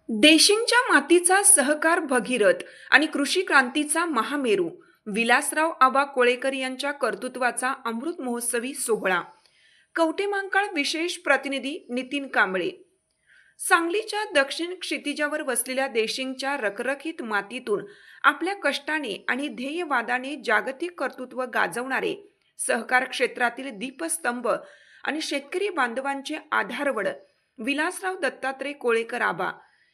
देशिंगच्या मातीचा सहकार भगीरथ आणि कृषी क्रांतीचा महामेरू विलासराव आबा कोळेकर यांच्या कर्तृत्वाचा अमृत महोत्सवी सोहळा. कवठेमहांकाळ विशेष प्रतिनिधी नितीन कांबळे. सांगलीच्या दक्षिण क्षितिजावर वसलेल्या देशिंगच्या रखरखीत मातीतून आपल्या कष्टाने आणि ध्येयवादाने जागतिक कर्तृत्व गाजवणारे, सहकार क्षेत्रातील दीपस्तंभ आणि शेतकरी बांधवांचे आधारवड विलासराव दत्तात्रय कोळेकर आबा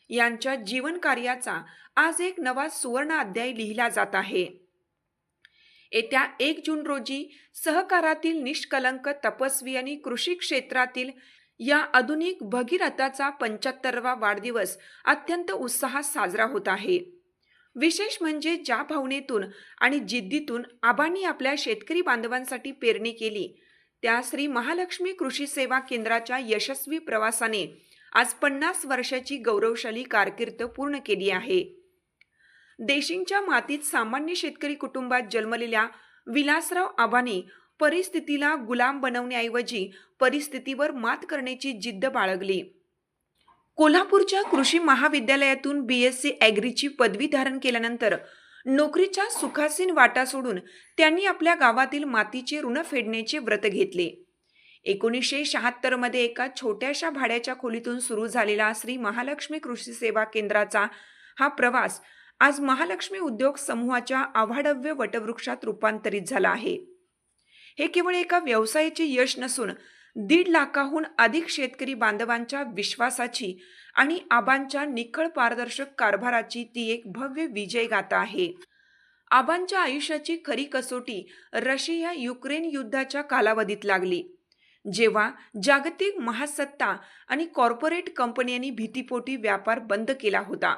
यांच्या जीवन कार्याचा आज एक नवा सुवर्ण अध्याय लिहिला जात आहे. येत्या 1 जून रोजी सहकारातील निष्कलंक तपस्वी आणि कृषी क्षेत्रातील या आधुनिक भगीरथाचा 75वा वाढदिवस अत्यंत उत्साहात साजरा होत आहे. विशेष म्हणजे ज्या भावनेतून आणि जिद्दीतून आबांनी आपल्या शेतकरी बांधवांसाठी पेरणी केली, त्या श्री महालक्ष्मी कृषी सेवा केंद्राच्या यशस्वी प्रवासाने आज 50 वर्षाची गौरवशाली कारकीर्द पूर्ण केली आहे. देशिंगच्या मातीत सामान्य शेतकरी कुटुंबात जन्मलेल्या विलासराव आबांनी परिस्थितीला गुलाम बनवण्याऐवजी परिस्थितीवर मात करण्याची जिद्द बाळगली. कोल्हापूरच्या कृषी महाविद्यालयातून BSc ॲग्रीची पदवी धारण केल्यानंतर नोकरीच्या सुखासीन वाटा सोडून त्यांनी आपल्या गावातील मातीचे ऋण फेडण्याचे व्रत घेतले. 1976 मध्ये एका छोट्याशा भाड्याच्या खोलीतून सुरू झालेला श्री महालक्ष्मी कृषी सेवा केंद्राचा हा प्रवास आज महालक्ष्मी उद्योग समूहाच्या आवाढव्य वटवृक्षात रूपांतरित झाला आहे. हे केवळ एका व्यवसायाचे यश नसून 1.5 लाखाहून अधिक शेतकरी बांधवांच्या विश्वासाची आणि आबांच्या निखळ पारदर्शक कारभाराची ती एक भव्य विजय गाथा आहे. आबांच्या आयुष्याची खरी कसोटी रशिया युक्रेन युद्धाच्या कालावधीत लागली, जेव्हा जागतिक महासत्ता आणि कॉर्पोरेट कंपन्यांनी भीतीपोटी व्यापार बंद केला होता.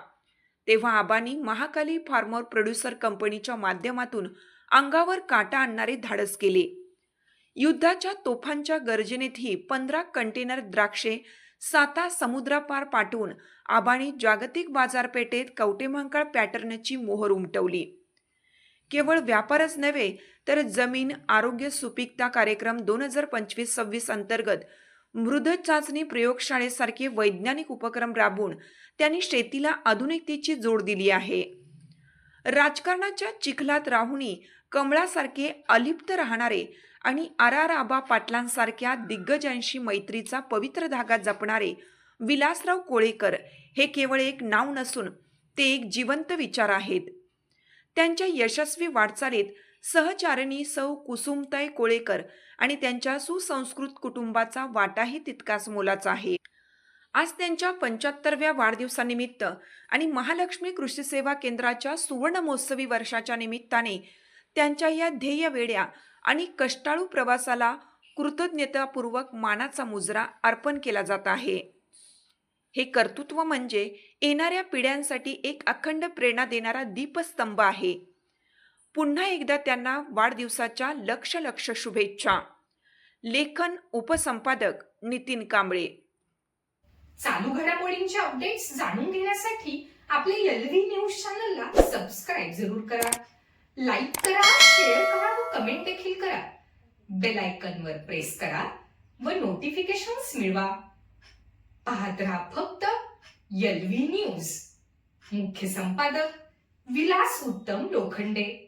तेव्हा आबांनी महाकाली फार्मर प्रोड्युसर कंपनीच्या माध्यमातून अंगावर काटा आणणारे धाडस केले. युद्धाच्या तोफांच्या गर्जनेतही 15 कंटेनर द्राक्षे साता समुद्रापार पाठवून आबांनी जागतिक बाजारपेठेत कवठेमहांकाळ पॅटर्नची मोहर उमटवली. केवळ व्यापारच नव्हे तर जमीन आरोग्य सुपीकता कार्यक्रम 2025-26 अंतर्गत मृद चाचणी प्रयोगशाळेसारखे वैज्ञानिक उपक्रम राबवून त्यांनी शेतीला आधुनिकतेची जोड दिली आहे. राजकारणाच्या चिखलात राहूनही कमळासारखे अलिप्त राहणारे आणि RR आबा पाटलांसारख्या दिग्गजांशी मैत्रीचा पवित्र धागा जपणारे विलासराव कोळेकर हे केवळ एक नाव नसून ते एक जिवंत विचार आहेत. त्यांच्या यशस्वी वाटचालीत सहचारिणी सौ कुसुमताई कोळेकर आणि त्यांच्या सुसंस्कृत कुटुंबाचा वाटाही तितकाच मोलाचा आहे. आज त्यांच्या 75व्या वाढदिवसानिमित्त आणि महालक्ष्मी कृषी सेवा केंद्राच्या सुवर्ण महोत्सवी वर्षाच्या निमित्ताने त्यांच्या या ध्येयवेड्या आणि कष्टाळू प्रवासाला कृतज्ञतापूर्वक मानाचा मुजरा अर्पण केला जात आहे. हे कर्तृत्व म्हणजे येणाऱ्या पिढ्यांसाठी एक अखंड प्रेरणा देणारा दीपस्तंभ आहे. पुन्हा एकदा त्यांना वाढदिवसाच्या लक्ष शुभेच्छा. लेखन उपसंपादक नितीन कांबळे. चालू घडामोडींचे अपडेट्स जाणून घेण्यासाठी आपल्या LV न्यूज चॅनलला सबस्क्राईब जरूर करा, लाईक करा, शेअर करा व कमेंट देखील करा. बेल आयकॉनवर प्रेस करा व नोटिफिकेशन्स मिळवा. पाहत रहा फक्त LV न्यूज. मुख्य संपादक विलास उत्तम लोखंडे.